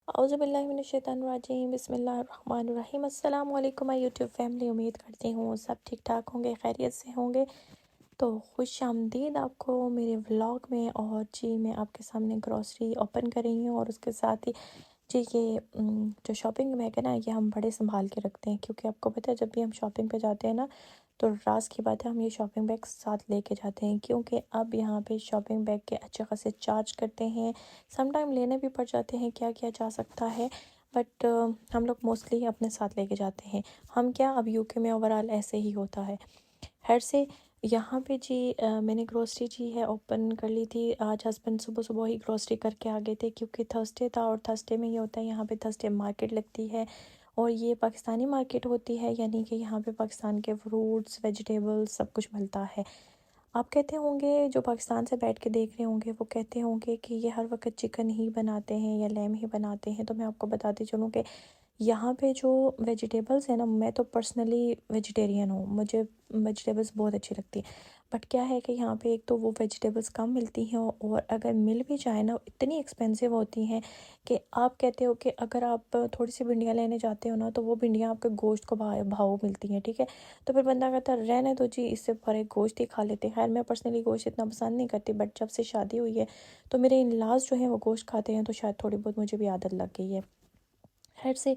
औज़ुबिल्लाहिमिनश्शैतानिर्रजीम बिस्मिल्लाहिर्रहमानिर्रहीम। अस्सलाम वालेकुम माय यूट्यूब फैमिली। उम्मीद करती हूँ सब ठीक ठाक होंगे, खैरियत से होंगे। तो खुश आमदीद आपको मेरे व्लॉग में। और जी मैं आपके सामने ग्रॉसरी ओपन कर रही हूँ और उसके साथ ही जी ये जो शॉपिंग बैग है ना, ये हम बड़े संभाल के रखते हैं, क्योंकि आपको पता है जब भी हम शॉपिंग पे जाते हैं ना, तो राज की बात है हम ये शॉपिंग बैग साथ लेके जाते हैं, क्योंकि अब यहाँ पे शॉपिंग बैग के अच्छे खासे चार्ज करते हैं। सम टाइम लेने भी पड़ जाते हैं, क्या किया जा सकता है। बट हम लोग मोस्टली अपने साथ लेके जाते हैं। हम क्या, अब यूके में ओवरऑल ऐसे ही होता है। खैर से यहाँ पे जी मैंने ग्रोसरी जी है ओपन कर ली थी। आज हस्बैंड सुबह सुबह ही ग्रोसरी करके आ गए थे, क्योंकि थर्सडे था और थर्सडे में ये होता है, यहाँ पे थर्सडे मार्केट लगती है और ये पाकिस्तानी मार्केट होती है, यानी कि यहाँ पे पाकिस्तान के फ्रूट्स वेजिटेबल्स सब कुछ मिलता है। आप कहते होंगे, जो पाकिस्तान से बैठ के देख रहे होंगे वो कहते होंगे कि ये हर वक्त चिकन ही बनाते हैं या लैम ही बनाते हैं। तो मैं आपको बताती चलूँ कि यहाँ पे जो वेजिटेबल्स है ना, मैं तो पर्सनली वेजिटेरियन हूँ, मुझे वेजिटेबल्स बहुत अच्छी लगती है। बट क्या है कि यहाँ पे एक तो वो वेजिटेबल्स कम मिलती हैं और अगर मिल भी जाए ना, इतनी एक्सपेंसिव होती हैं कि आप कहते हो कि अगर आप थोड़ी सी भिंडियाँ लेने जाते हो ना, तो वो भिंडियाँ आपके गोश्त को भाव मिलती हैं, ठीक है। तो फिर बंदा कहता है रहने दो जी, इससे परे गोश्त ही खा लेते हैं। खैर मैं पर्सनली गोश्त इतना पसंद नहीं करती, बट जब से शादी हुई है तो मेरे इन लाज जो हैं वो गोश्त खाते हैं, तो शायद थोड़ी बहुत मुझे भी आदत लग गई है। खैर से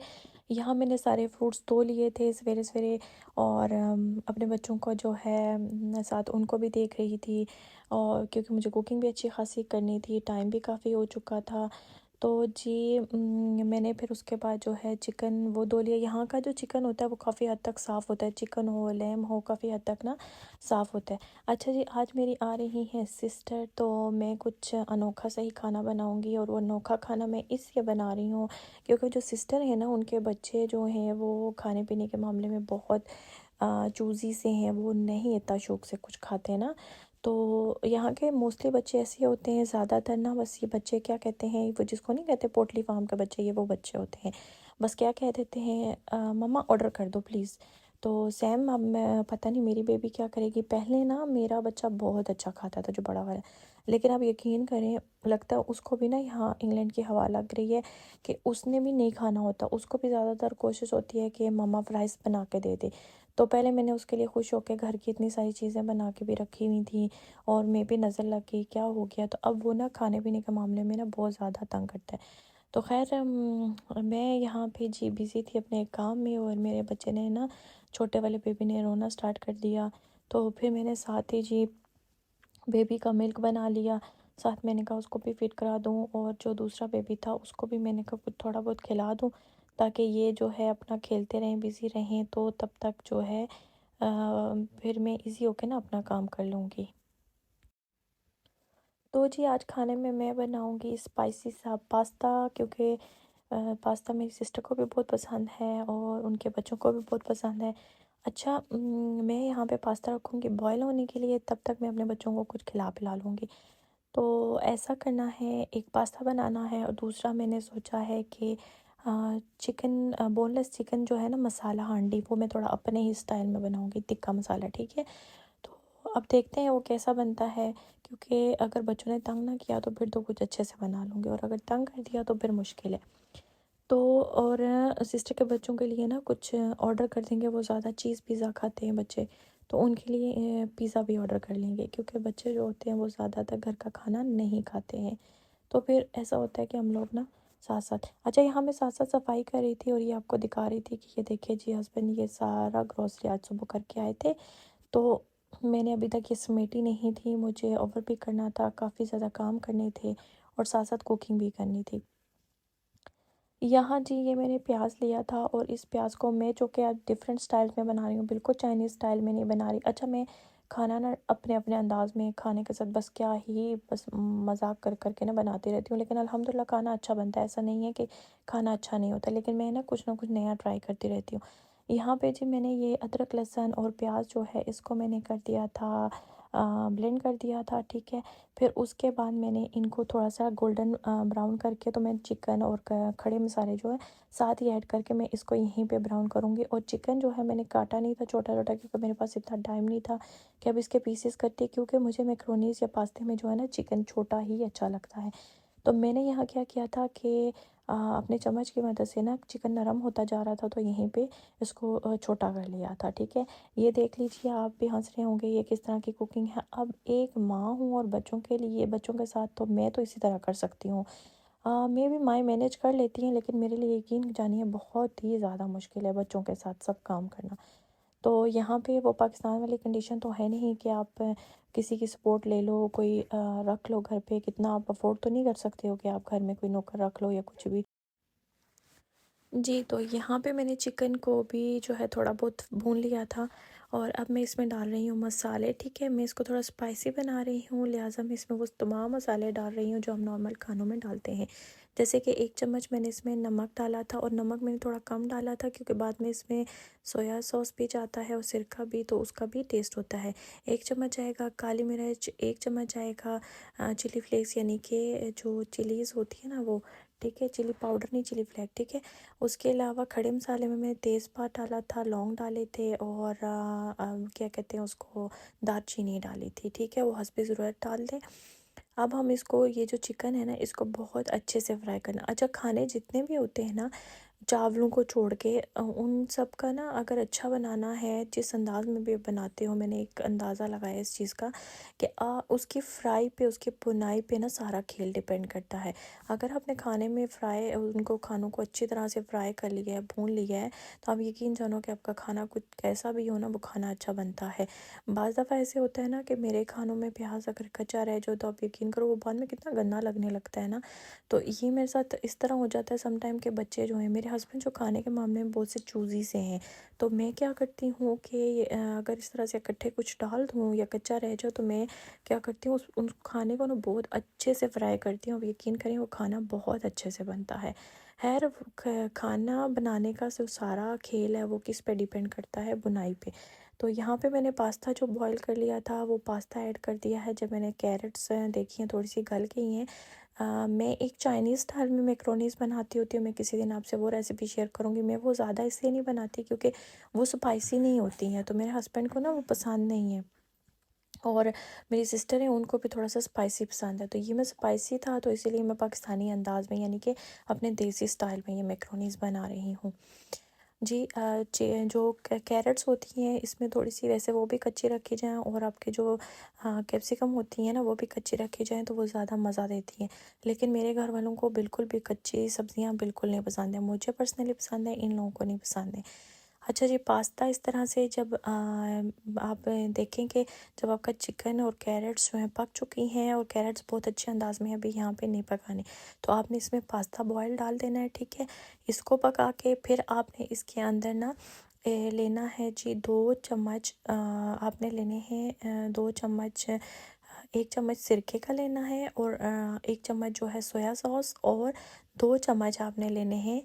यहाँ मैंने सारे फ्रूट्स तोड़ लिए थे सवेरे सवेरे, और अपने बच्चों को जो है साथ उनको भी देख रही थी, और क्योंकि मुझे कुकिंग भी अच्छी खासी करनी थी, टाइम भी काफ़ी हो चुका था। तो जी मैंने फिर उसके बाद जो है चिकन वो धो लिया। यहाँ का जो चिकन होता है वो काफ़ी हद तक साफ़ होता है, चिकन हो लैम हो काफ़ी हद तक ना साफ़ होता है। अच्छा जी, आज मेरी आ रही है सिस्टर, तो मैं कुछ अनोखा सा ही खाना बनाऊँगी, और वो अनोखा खाना मैं इसलिए बना रही हूँ क्योंकि जो सिस्टर है ना, उनके बच्चे जो हैं वो खाने पीने के मामले में बहुत चूज़ी से हैं, वो नहीं इतना शौक से कुछ खाते हैं ना। तो यहाँ के मोस्टली बच्चे ऐसे होते हैं ज़्यादातर ना, बस ये बच्चे क्या कहते हैं, वो जिसको नहीं कहते पोटली फार्म के बच्चे, ये वो बच्चे होते हैं। बस क्या कह देते हैं, मम्मा ऑर्डर कर दो प्लीज़। तो सैम, अब मैं पता नहीं मेरी बेबी क्या करेगी। पहले ना मेरा बच्चा बहुत अच्छा खाता था, जो बड़ा वाला, लेकिन अब यकीन करें लगता है उसको भी ना यहाँ इंग्लैंड की हवा लग रही है कि उसने भी नहीं खाना होता। उसको भी ज़्यादातर कोशिश होती है कि मम्मा फ्राइज़ बना के दे दे। तो पहले मैंने उसके लिए खुश होकर घर की इतनी सारी चीज़ें बना के भी रखी हुई थी, और मैं भी नज़र लग गई क्या हो गया। तो अब वो ना खाने पीने के मामले में ना बहुत ज़्यादा तंग करता है। तो खैर मैं यहाँ पे जी बिज़ी थी अपने काम में, और मेरे बच्चे ने ना, छोटे वाले बेबी ने रोना स्टार्ट कर दिया। तो फिर मैंने साथ ही जी बेबी का मिल्क बना लिया, साथ मैंने कहा उसको भी फीड करा दूँ, और जो दूसरा बेबी था उसको भी मैंने कहा कुछ थोड़ा बहुत खिला दूँ, ताकि ये जो है अपना खेलते रहें, बिज़ी रहें। तो तब तक जो है फिर मैं इजी होके ना अपना काम कर लूँगी। तो जी आज खाने में मैं बनाऊँगी स्पाइसी सा पास्ता, क्योंकि पास्ता मेरी सिस्टर को भी बहुत पसंद है और उनके बच्चों को भी बहुत पसंद है। अच्छा, मैं यहाँ पे पास्ता रखूँगी बॉयल होने के लिए, तब तक मैं अपने बच्चों को कुछ खिला पिला लूँगी। तो ऐसा करना है, एक पास्ता बनाना है, और दूसरा मैंने सोचा है कि चिकन बोनलेस चिकन जो है ना, मसाला हांडी, वो मैं थोड़ा अपने ही स्टाइल में बनाऊँगी, टिक्का मसाला, ठीक है। तो अब देखते हैं वो कैसा बनता है, क्योंकि अगर बच्चों ने तंग ना किया तो फिर तो कुछ अच्छे से बना लूँगी, और अगर तंग कर दिया तो फिर मुश्किल है। तो और सिस्टर के बच्चों के लिए ना कुछ ऑर्डर कर देंगे, वो ज़्यादा चीज़ पिज़्ज़ा खाते हैं बच्चे, तो उनके लिए पिज़्ज़ा भी ऑर्डर कर लेंगे, क्योंकि बच्चे जो होते हैं वो ज़्यादातर घर का खाना नहीं खाते हैं। तो फिर ऐसा होता है कि हम लोग ना साथ साथ, अच्छा यहाँ मैं साथ साथ सफाई कर रही थी और ये आपको दिखा रही थी कि ये देखिए जी, हस्बैंड ये सारा ग्रॉसरी आज सुबह करके आए थे। तो मैंने अभी तक ये समेटी नहीं थी, मुझे ओवर भी करना था, काफ़ी ज़्यादा काम करने थे, और साथ साथ कुकिंग भी करनी थी। यहाँ जी ये मैंने प्याज लिया था, और इस प्याज को मैं जो कि आज डिफरेंट स्टाइल में बना रही हूँ, बिल्कुल चाइनीज़ स्टाइल में नहीं बना रही। अच्छा, मैं खाना ना अपने अपने अंदाज में खाने के साथ बस क्या ही बस मजाक कर करके ना बनाती रहती हूँ, लेकिन अल्हम्दुलिल्लाह खाना अच्छा बनता है। ऐसा नहीं है कि खाना अच्छा नहीं होता, लेकिन मैं ना कुछ नया ट्राई करती रहती हूँ। यहाँ पे जी मैंने ये अदरक लहसुन और प्याज जो है इसको मैंने कर दिया था, ब्लेंड कर दिया था, ठीक है। फिर उसके बाद मैंने इनको थोड़ा सा गोल्डन ब्राउन करके, तो मैं चिकन और खड़े मसाले जो है साथ ही ऐड करके मैं इसको यहीं पे ब्राउन करूँगी। और चिकन जो है मैंने काटा नहीं था छोटा छोटा, क्योंकि मेरे पास इतना टाइम नहीं था कि अब इसके पीसेस करती, क्योंकि मुझे मैक्रोनीस या पास्ते में जो है ना चिकन छोटा ही अच्छा लगता है। तो मैंने यहाँ क्या किया था कि अपने चम्मच की मदद से ना चिकन नरम होता जा रहा था, तो यहीं पे इसको छोटा कर लिया था, ठीक है। ये देख लीजिए, आप भी हंस रहे होंगे ये किस तरह की कुकिंग है। अब एक माँ हूँ और बच्चों के लिए, बच्चों के साथ तो मैं तो इसी तरह कर सकती हूँ। मे भी माएँ मैनेज कर लेती हैं, लेकिन मेरे लिए यकीन जानिए बहुत ही ज़्यादा मुश्किल है बच्चों के साथ सब काम करना। तो यहाँ पे वो पाकिस्तान वाली कंडीशन तो है नहीं कि आप किसी की सपोर्ट ले लो, कोई रख लो घर पे। कितना आप अफोर्ड तो नहीं कर सकते हो कि आप घर में कोई नौकर रख लो या कुछ भी। जी, तो यहाँ पे मैंने चिकन को भी जो है थोड़ा बहुत भून लिया था, और अब मैं इसमें डाल रही हूँ मसाले, ठीक है। मैं इसको थोड़ा स्पाइसी बना रही हूँ, लिहाजा मैं इसमें वो तमाम मसाले डाल रही हूँ जो हम नॉर्मल खानों में डालते हैं। जैसे कि 1 चम्मच मैंने इसमें नमक डाला था, और नमक मैंने थोड़ा कम डाला था क्योंकि बाद में इसमें सोया सॉस भी जाता है और सिरका भी, तो उसका भी टेस्ट होता है। 1 चम्मच जाएगा काली मिर्च, 1 चम्मच जाएगा चिली फ्लेक्स, यानी कि जो चिलीज़ होती है ना वो, ठीक है। चिली पाउडर नहीं, चिली फ्लेक्स, ठीक है। उसके अलावा खड़े मसाले में मैंने तेज़पात डाला था, लौंग डाले थे, और क्या कहते हैं उसको, दालचीनी डाली थी, ठीक है। वो हस्बे ज़रूरत डाल दें। अब हम इसको, ये जो चिकन है ना, इसको बहुत अच्छे से फ्राई करना। अच्छा, खाने जितने भी होते हैं ना चावलों को छोड़ के, उन सब का ना अगर अच्छा बनाना है, जिस अंदाज में भी बनाते हो, मैंने एक अंदाज़ा लगाया इस चीज़ का कि उसकी फ्राई पे, उसकी बुनाई पे ना सारा खेल डिपेंड करता है। अगर आपने खाने में फ्राई, उनको खानों को अच्छी तरह से फ्राई कर लिया है, भून लिया है, तो आप यकीन जानो कि आपका खाना कुछ कैसा भी हो ना, वो खाना अच्छा बनता है। बाज़ दफ़ा ऐसे होता है ना कि मेरे खानों में प्याज अगर कच्चा रह जाए, तो आप यकीन करो वो बाद में कितना गंदा लगने लगता है ना। तो ये मेरे साथ इस तरह हो जाता है समटाइम के, बच्चे जो हैं मेरे हस्बैंड, जो खाने के मामले में बहुत से चूज़ी से हैं। तो मैं क्या करती हूँ कि अगर इस तरह से इकट्ठे कुछ डाल दूँ या कच्चा रह जाए, तो मैं क्या करती हूँ, उन खाने को ना बहुत अच्छे से फ्राई करती हूँ। अब यकीन करें वो खाना बहुत अच्छे से बनता है। खैर, खाना बनाने का जो सारा खेल है वो किस पे डिपेंड करता है, बुनाई पे। तो यहाँ पे मैंने पास्ता जो बॉईल कर लिया था वो पास्ता ऐड कर दिया है। जब मैंने कैरेट्स देखी हैं थोड़ी सी गल गई हैं, मैं एक चाइनीज़ स्टाइल में मैक्रोनीज़ बनाती होती हूँ। मैं किसी दिन आपसे वो रेसिपी शेयर करूँगी। मैं वो ज़्यादा इसलिए नहीं बनाती क्योंकि वो स्पाइसी नहीं होती हैं, तो मेरे हस्बैंड को ना वो पसंद नहीं है, और मेरी सिस्टर है उनको भी थोड़ा सा स्पाइसी पसंद है। तो ये मैं स्पाइसी था, तो इसीलिए मैं पाकिस्तानी अंदाज में, यानी कि अपने देसी स्टाइल में ये मैक्रोनीज़ बना रही हूँ। जी, जो कैरेट्स होती हैं इसमें थोड़ी सी वैसे वो भी कच्ची रखी जाएँ, और आपके जो कैप्सिकम होती हैं ना वो भी कच्ची रखी जाएँ, तो वो ज़्यादा मज़ा देती हैं। लेकिन मेरे घर वालों को बिल्कुल भी कच्ची सब्जियां बिल्कुल नहीं पसंद है। मुझे पर्सनली पसंद है, इन लोगों को नहीं पसंद है। अच्छा जी, पास्ता इस तरह से जब आप देखें कि जब आपका चिकन और कैरेट्स जो हैं पक चुकी हैं, और कैरेट्स बहुत अच्छे अंदाज में अभी यहाँ पे नहीं पकाने, तो आपने इसमें पास्ता बॉयल डाल देना है, ठीक है। इसको पका के फिर आपने इसके अंदर ना लेना है जी 2 चम्मच, आपने लेने हैं 2 चम्मच, 1 चम्मच सिरके का लेना है, और 1 चम्मच जो है सोया सॉस, और 2 चम्मच आपने लेने हैं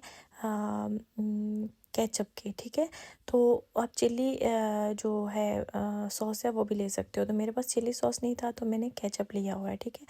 केचप के, ठीक है। तो आप चिल्ली जो है सॉस है वो भी ले सकते हो। तो मेरे पास चिल्ली सॉस नहीं था, तो मैंने केचप लिया हुआ है, ठीक है।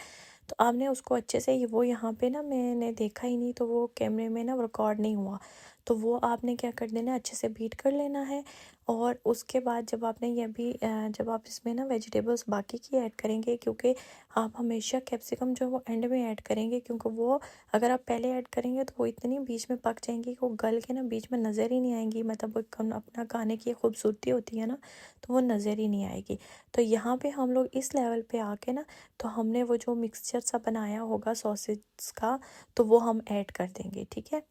तो आपने उसको अच्छे से, ये वो यहाँ पे ना मैंने देखा ही नहीं, तो वो कैमरे में ना रिकॉर्ड नहीं हुआ, तो वो आपने क्या कर देना है, अच्छे से बीट कर लेना है। और उसके बाद जब आपने ये भी जब आप इसमें ना वेजिटेबल्स बाकी की ऐड करेंगे, क्योंकि आप हमेशा कैप्सिकम जो है वो एंड में ऐड करेंगे, क्योंकि वो अगर आप पहले ऐड करेंगे तो वो इतनी बीच में पक जाएंगी कि वो गल के ना बीच में नज़र ही नहीं आएंगी। मतलब वो अपना खाने की खूबसूरती होती है ना, तो वो नज़र ही नहीं आएगी। तो यहाँ पे हम लोग इस लेवल पे आके ना, तो हमने वो जो मिक्सचर सा बनाया होगा सॉसेज का, तो वो हम ऐड कर देंगे, ठीक है।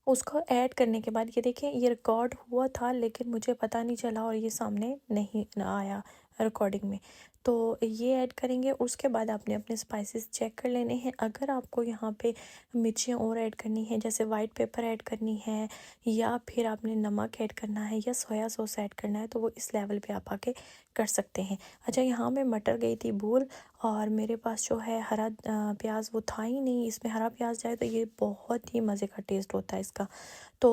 उसको ऐड करने के बाद ये देखिए, ये रिकॉर्ड हुआ था लेकिन मुझे पता नहीं चला, और ये सामने नहीं आया रिकॉर्डिंग में। तो ये ऐड करेंगे। उसके बाद आपने अपने स्पाइसेस चेक कर लेने हैं। अगर आपको यहाँ पे मिर्चियाँ और ऐड करनी है, जैसे वाइट पेपर ऐड करनी है, या फिर आपने नमक ऐड करना है, या सोया सॉस ऐड करना है, तो वो इस लेवल पे आप आके कर सकते हैं। अच्छा, यहाँ मैं मटर गई थी भूल, और मेरे पास जो है हरा प्याज वो था ही नहीं। इसमें हरा प्याज जाए तो ये बहुत ही मज़े का टेस्ट होता है इसका। तो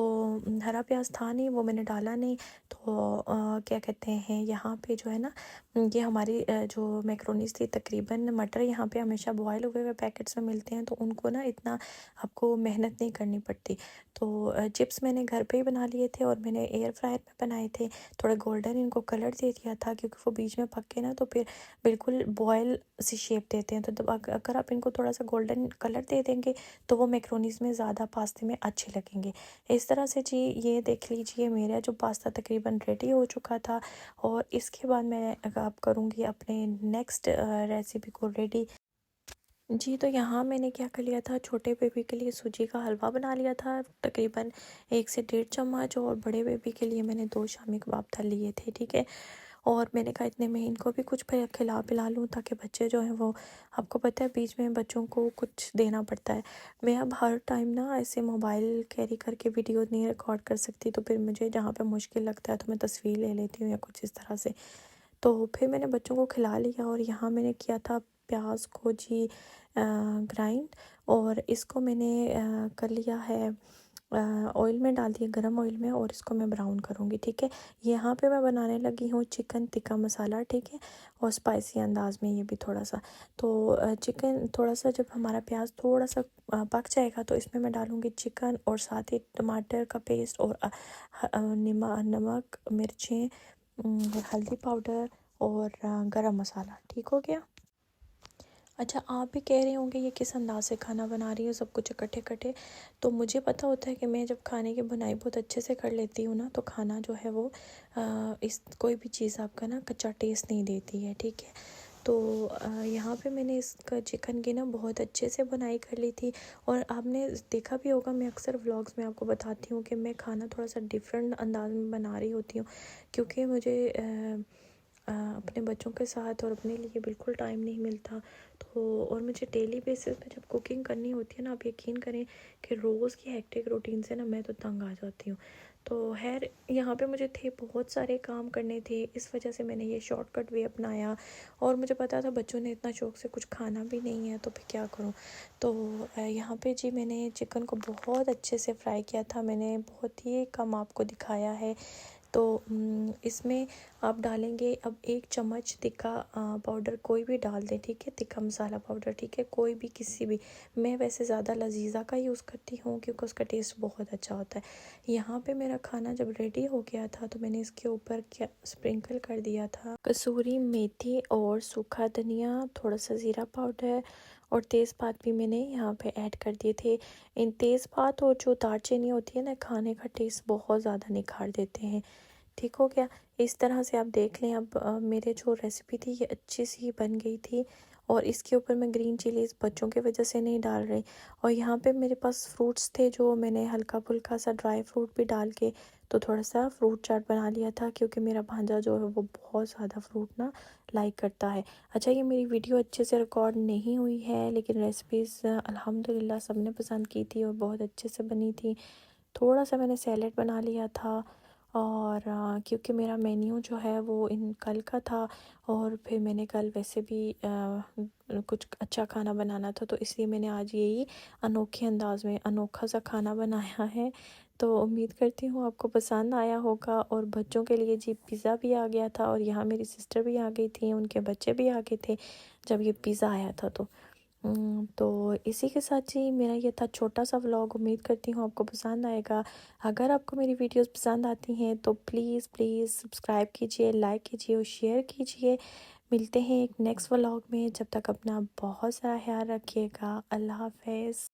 हरा प्याज था नहीं, वो मैंने डाला नहीं। तो क्या कहते हैं, यहाँ पे जो है ना, ये हमारी जो मैक्रोनीस थी, तकरीबन मटर यहाँ पे हमेशा बॉयल हुए हुए पैकेट्स में मिलते हैं, तो उनको ना इतना आपको मेहनत नहीं करनी पड़ती। तो चिप्स मैंने घर पे ही बना लिए थे, और मैंने एयर फ्रायर में बनाए थे। थोड़ा गोल्डन इनको कलर दे दिया था, क्योंकि वो बीच में पक के ना, तो फिर बिल्कुल बॉयल सी शेप देते हैं। तो अगर आप इनको थोड़ा सा गोल्डन कलर दे देंगे तो वो मैक्रोनीज़ में ज़्यादा पास्ते में अच्छे लगेंगे। इस तरह से जी ये देख लीजिए मेरा जो पास्ता तकरीबन रेडी हो चुका था। और इसके बाद मैं अब करूँगी अपने नेक्स्ट रेसिपी को रेडी। जी, तो यहाँ मैंने क्या कर लिया था, छोटे बेबी के लिए सूजी का हलवा बना लिया था तकरीबन 1 से डेढ़ चम्मच, और बड़े बेबी के लिए मैंने 2 शामी कबाब तल लिए थे, ठीक है। और मैंने कहा इतने में इनको भी कुछ खिला पिला लूँ, ताकि बच्चे जो हैं वो, आपको पता है बीच में बच्चों को कुछ देना पड़ता है। मैं अब हर टाइम ना ऐसे मोबाइल कैरी करके वीडियो नहीं रिकॉर्ड कर सकती, तो फिर मुझे जहाँ पे मुश्किल लगता है तो मैं तस्वीर ले लेती हूँ या कुछ इस तरह से। तो फिर मैंने बच्चों को खिला लिया, और यहाँ मैंने किया था प्याज को जी ग्राइंड, और इसको मैंने कर लिया है ऑयल में डाल दिया, गरम ऑयल में, और इसको मैं ब्राउन करूँगी, ठीक है। यहाँ पे मैं बनाने लगी हूँ चिकन टिक्का मसाला, ठीक है, और स्पाइसी अंदाज में ये भी थोड़ा सा। तो चिकन थोड़ा सा, जब हमारा प्याज थोड़ा सा पक जाएगा तो इसमें मैं डालूँगी चिकन, और साथ ही टमाटर का पेस्ट, और नमक, मिर्चें, हल्दी पाउडर, और गरम मसाला, ठीक हो गया। अच्छा, आप भी कह रहे होंगे ये किस अंदाज से खाना बना रही हो, सब कुछ इकट्ठे इकट्ठे। तो मुझे पता होता है कि मैं जब खाने की बुनाई बहुत अच्छे से कर लेती हूँ ना, तो खाना जो है वो इस कोई भी चीज़ आपका ना कच्चा टेस्ट नहीं देती है, ठीक है। तो यहाँ पे मैंने इसका चिकन की ना बहुत अच्छे से बुनाई कर ली थी। और आपने देखा भी होगा, मैं अक्सर व्लॉग्स में आपको बताती हूँ कि मैं खाना थोड़ा सा डिफरेंट अंदाज में बना रही होती हूँ, क्योंकि मुझे अपने बच्चों के साथ और अपने लिए बिल्कुल टाइम नहीं मिलता। तो और मुझे डेली बेसिस पे जब कुकिंग करनी होती है ना, आप यकीन करें कि रोज़ की हेक्टिक रूटीन से ना मैं तो तंग आ जाती हूँ। तो खैर, यहाँ पे मुझे थे बहुत सारे काम करने थे, इस वजह से मैंने ये शॉर्टकट वे अपनाया। और मुझे पता था बच्चों ने इतना शौक से कुछ खाना भी नहीं है, तो फिर क्या करूँ। तो यहाँ पे जी मैंने चिकन को बहुत अच्छे से फ्राई किया था, मैंने बहुत ही कम आपको दिखाया है। तो इसमें आप डालेंगे अब 1 चम्मच तिक्का पाउडर, कोई भी डाल दें, ठीक है, तिक्का मसाला पाउडर, ठीक है, कोई भी, किसी भी। मैं वैसे ज़्यादा लजीज़ा का यूज़ करती हूँ क्योंकि उसका टेस्ट बहुत अच्छा होता है। यहाँ पे मेरा खाना जब रेडी हो गया था तो मैंने इसके ऊपर क्या स्प्रिंकल कर दिया था, कसूरी मेथी और सूखा धनिया, थोड़ा सा ज़ीरा पाउडर, और तेज़पात भी मैंने यहाँ पे ऐड कर दिए थे। इन तेज़पात और जो दालचीनी होती है ना, खाने का टेस्ट बहुत ज़्यादा निखार देते हैं, ठीक हो गया। इस तरह से आप देख लें, अब मेरे जो रेसिपी थी ये अच्छी सी बन गई थी। और इसके ऊपर मैं ग्रीन चिलीज़ बच्चों की वजह से नहीं डाल रही। और यहाँ पे मेरे पास फ्रूट्स थे, जो मैंने हल्का फुल्का सा ड्राई फ्रूट भी डाल के तो थोड़ा सा फ्रूट चाट बना लिया था, क्योंकि मेरा भांजा जो है वो बहुत ज़्यादा फ्रूट ना लाइक करता है। अच्छा, ये मेरी वीडियो अच्छे से रिकॉर्ड नहीं हुई है, लेकिन रेसिपीज़ अल्हम्दुलिल्लाह सब ने पसंद की थी और बहुत अच्छे से बनी थी। थोड़ा सा मैंने सैलेड बना लिया था। और क्योंकि मेरा मेन्यू जो है वो इन कल का था, और फिर मैंने कल वैसे भी कुछ अच्छा खाना बनाना था, तो इसलिए मैंने आज यही अनोखे अंदाज में अनोखा सा खाना बनाया है। तो उम्मीद करती हूँ आपको पसंद आया होगा। और बच्चों के लिए जी पिज़्ज़ा भी आ गया था, और यहाँ मेरी सिस्टर भी आ गई थी, उनके बच्चे भी आ गए थे जब ये पिज़्ज़ा आया था। तो इसी के साथ जी मेरा ये था छोटा सा व्लॉग। उम्मीद करती हूँ आपको पसंद आएगा। अगर आपको मेरी वीडियोस पसंद आती हैं तो प्लीज़ प्लीज़ सब्सक्राइब कीजिए, लाइक कीजिए और शेयर कीजिए। मिलते हैं एक नेक्स्ट व्लॉग में, जब तक अपना बहुत सारा ख्याल रखिएगा। अल्लाह हाफ़िज़।